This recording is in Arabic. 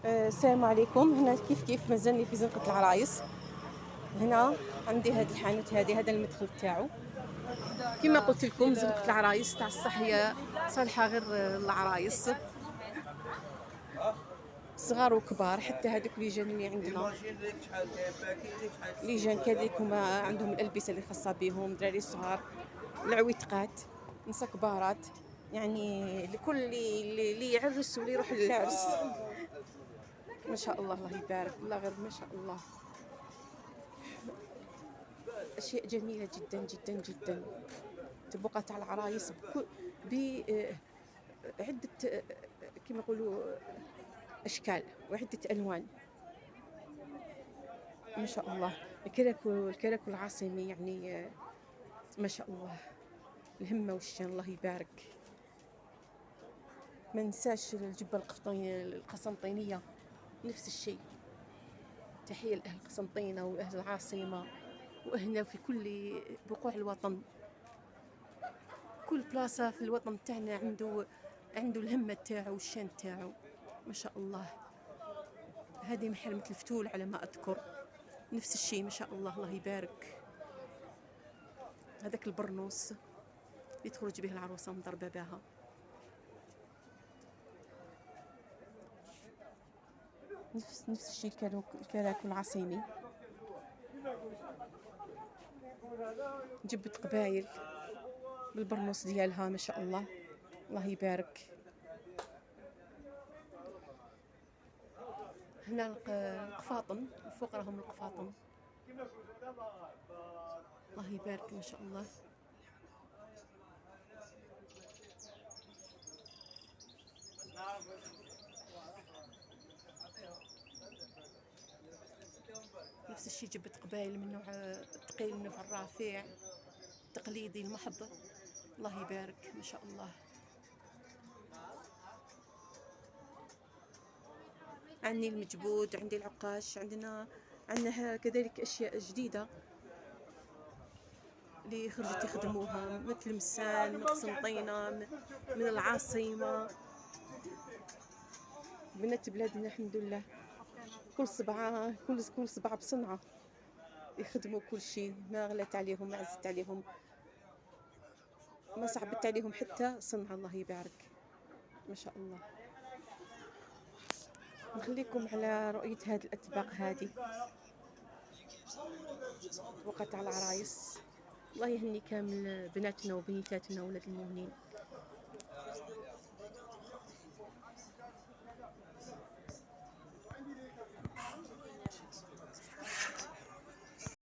السلام عليكم. هنا كيف مازالني في زنقة العرايس. هنا عندي هاد الحانوت هذا المدخل تاعو. كما قلت لكم زنقة العرايس تاع الصحية صالحة غير العرايس صغار وكبار، حتى هذوك اللي جانوني عندنا اللي جان كذلك هما عندهم الألبسة اللي خاصة بهم، دراري صغار، العويتقات، نساء كبارات، يعني لكل اللي يعرس واللي يروح للعرس. ما شاء الله، الله يبارك الله، غير ما شاء الله. أشياء جميلة جدا جدا جدا. تبقى تاع العرايس بعدة كما يقولوا أشكال وعدة ألوان. ما شاء الله. الكراكو العاصمي يعني ما شاء الله، الهمة والشان، الله يبارك. ما ننساش الجبة القسنطينية، نفس الشيء. تحية لأهل قسنطينة وأهل العاصمة وأهلنا في كل بقوع الوطن. كل بلاصة في الوطن تاعنا عنده الهمة تاعو والشان تاعو. ما شاء الله. هذه محرمة الفتول على ما أذكر، نفس الشيء ما شاء الله، الله يبارك. هذاك البرنوس اللي تخرج به العروسة مضربة بها. نفس الشيء الكراكو العصيمي. جبت قبايل بالبرنوس ديالها ما شاء الله، الله يبارك. هنا القفاطن، الفوق راهم القفاطن، الله يبارك ما شاء الله. نفس الشيء جبت قبايل من نوع الثقيل، من نوع الرافع التقليدي المحض، الله يبارك ما شاء الله. عندي المجبود، عندي العقاش، عندنا كذلك أشياء جديدة اللي خرجت يخدموها، مثل مسان من قسنطينة، من العاصمة. بنات بلادنا الحمد لله كل صبعة بصنعة يخدموا كل شيء، ما غلت عليهم، ما عزت عليهم، ما صعبت عليهم حتى صنعة، الله يبارك ما شاء الله. نخليكم على رؤية هذه الأطباق هذه وقت على العرايس. الله يهني كامل بناتنا وبنيتاتنا وولاد المؤمنين.